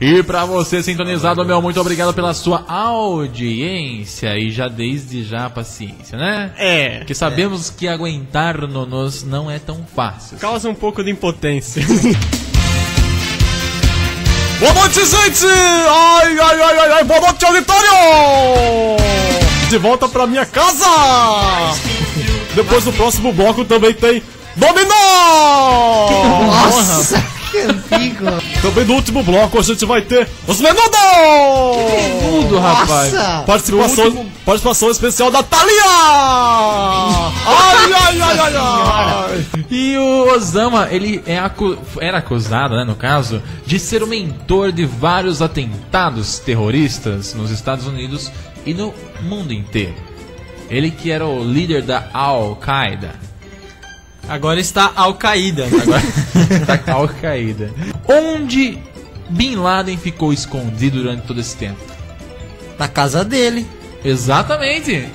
E pra você sintonizado, meu, muito obrigado pela sua audiência. E já desde já, paciência, né? Porque sabemos que aguentar-nos não é tão fácil. Causa um pouco de impotência. Boa noite, gente! Ai, boa noite, auditório! De volta pra minha casa! Depois do próximo bloco também tem Dominó! Nossa, que antigo! Também no último bloco a gente vai ter os Menudos! Tudo, rapaz. Participação especial da Thalia! Ai! E o Osama, ele era acusado, né, no caso, de ser o mentor de vários atentados terroristas nos Estados Unidos e no mundo inteiro. Ele que era o líder da Al-Qaeda. Agora está Al-Qaeda. Agora está Al-Qaeda. Onde Bin Laden ficou escondido durante todo esse tempo? Na casa dele. Exatamente.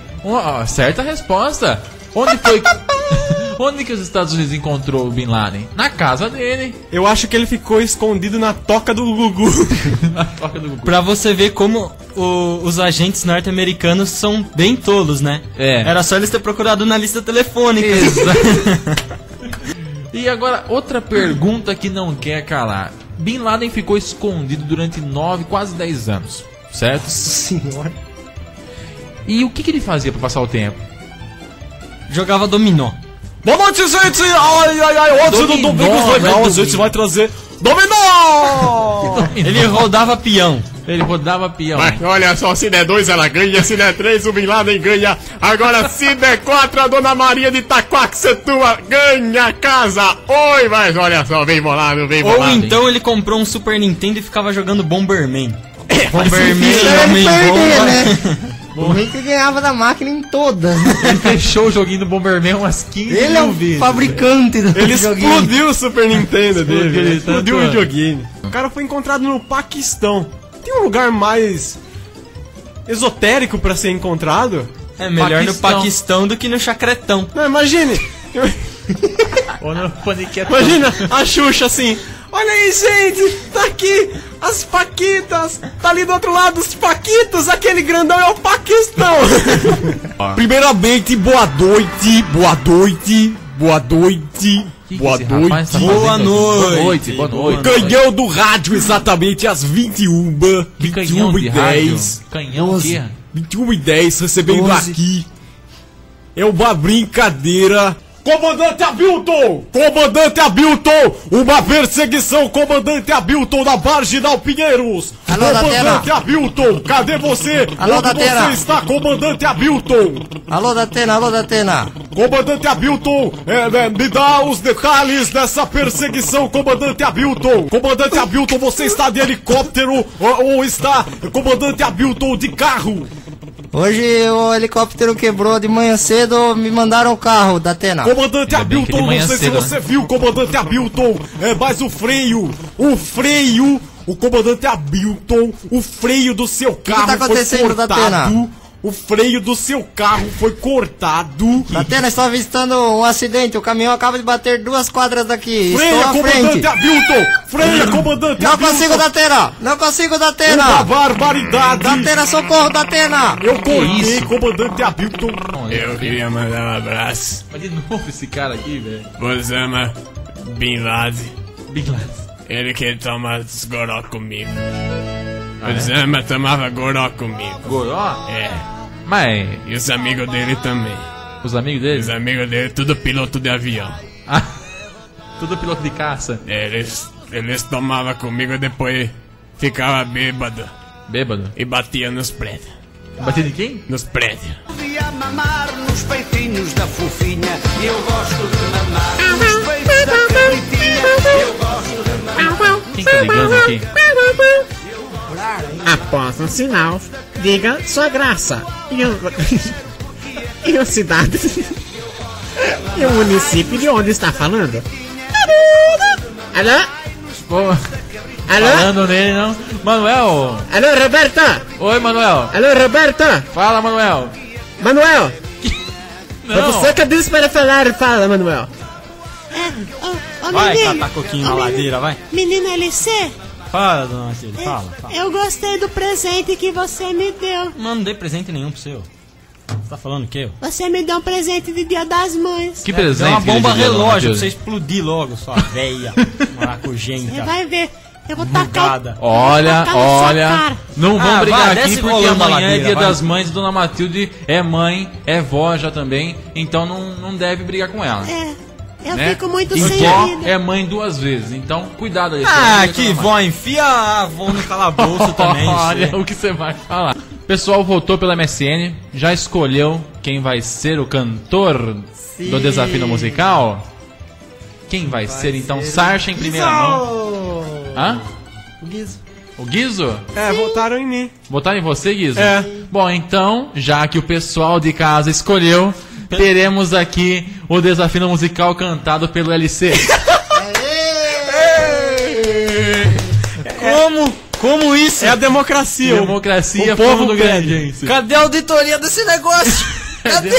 Certa resposta. Onde foi Onde que os Estados Unidos encontrou o Bin Laden? Na casa dele. Eu acho que ele ficou escondido na toca do Gugu. Na toca do Gugu. Pra você ver como os agentes norte-americanos são bem tolos, né? Era só eles ter procurado na lista telefônica. E agora, outra pergunta que não quer calar. Bin Laden ficou escondido durante 9, quase 10 anos, certo? Senhora. E o que ele fazia pra passar o tempo? Jogava dominó. Boa noite, gente! Ai, hoje no Domingo Legal a gente vai trazer Dominó! Ele rodava peão. Mas olha só, se der 2 ela ganha, se der 3 o Bin Laden ganha. Agora se der 4 a Dona Maria de Itaquaquecetuba ganha a casa. Oi, mas olha só, vem bolado. Ou então ele comprou um Super Nintendo e ficava jogando Bomberman. Bomberman, Homem Bomba. né? O ruim que ganhava da máquina em todas. Ele fechou o joguinho do Bomberman umas 15 Ele é o vezes. fabricante do Ele joguinho. explodiu o Super Nintendo dele. Explodiu o videogame. O cara foi encontrado no Paquistão. Tem um lugar mais esotérico pra ser encontrado? É melhor no Paquistão do que no Chacretão. Não, imagine. Ou no Paniquetão. Imagina a Xuxa assim. Olha aí, gente, tá aqui as Paquitas, tá ali do outro lado os Paquitos, aquele grandão é o Paquistão. Primeiramente, boa noite. Canhão do rádio, exatamente às 21h10. Canhão o quê? 21h10, recebendo 12. aqui. É uma brincadeira. Comandante Abilton! Uma perseguição, Comandante Abilton, na Marginal Pinheiros! Alô, Comandante Datena. Abilton, cadê você? Alô, Onde Datena. você está, Comandante Abilton? Alô, Datena. Comandante Abilton, me dá os detalhes dessa perseguição, Comandante Abilton! Comandante Abilton, você está de helicóptero ou está, Comandante Abilton, de carro? Hoje o helicóptero quebrou de manhã cedo, me mandaram o carro da Atena. Comandante Ainda bem que de Abilton, manhã não sei se cedo, você viu, Comandante Abilton, mas o Comandante Abilton, o freio do seu carro tá acontecendo, foi cortado. O freio do seu carro foi cortado. Datena, estou avistando um acidente, o caminhão acaba de bater 2 quadras daqui. Freia, estou à Comandante frente. Abilton! Freia, Comandante Não Abilton! consigo, Datena! Não consigo, Uma Datena! barbaridade! Datena, socorro, Datena! Eu cortei, isso? Comandante Abilton! Eu queria mandar um abraço Mas de novo esse cara aqui, velho. Osama Bin Laden. Bin Laden. Ele quer tomar os goró comigo. Osama tomava goró comigo. Goró? É, Mas e os amigos dele também. os amigos dele? Os amigos dele, tudo piloto de avião. Ah, tudo piloto de caça. Eles tomavam comigo e depois ficava bêbado Bêbado. e batia nos prédios. Bater de quem? Nos prédios. Podia mamar nos peitinhos da fofinha. Eu gosto de mamar nos peitos da cabritinha. Eu gosto de mamar. Quem tá ligando aqui? Após um sinal, diga sua graça. E a cidade? E o município de onde está falando? Alô? Pô, Alô? falando nele não. Manuel! Alô, Roberta? Oi, Manuel! Alô, Roberta? Fala, Manuel! Manuel? É Não! você que eu disse para falar, fala, Manuel. Vai, catar coquinho na ladeira, vai. Menino LC, Fala, dona Matilde, fala. Eu gostei do presente que você me deu. Não dei presente nenhum pro seu. Você tá falando o quê? Você me deu um presente de Dia das Mães. Que presente? Uma bomba relógio pra você explodir logo, sua veia maracujenta. Você vai ver. Eu vou tacar. Olha, não vamos brigar aqui porque amanhã é Dia vai. das Mães. Dona Matilde é mãe, é vó já também, então não deve brigar com ela. Eu né? fico muito e sem vó vida. é mãe 2 vezes, então cuidado aí. Que vó, enfia a avó no calabouço também. Olha o que você vai falar. O pessoal votou pela MSN, já escolheu quem vai ser o cantor do Desafio Musical? Quem vai ser então? Sarcha em primeira mão. Hã? O Guizo. O Guizo? Votaram em mim. Votaram em você, Guizo? É. Bom, então, já que o pessoal de casa escolheu, teremos aqui o Desafio Musical cantado pelo LC. Como isso? É a democracia. Democracia, o povo fundo pede. grande. Cadê a auditoria desse negócio? Cadê?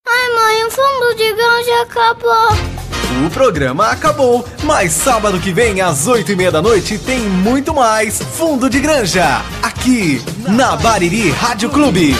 Ai, mãe, o fundo de granja acabou. O programa acabou, mas sábado que vem às 8h30 da noite tem muito mais Fundo de Granja, aqui na Bariri Rádio Clube.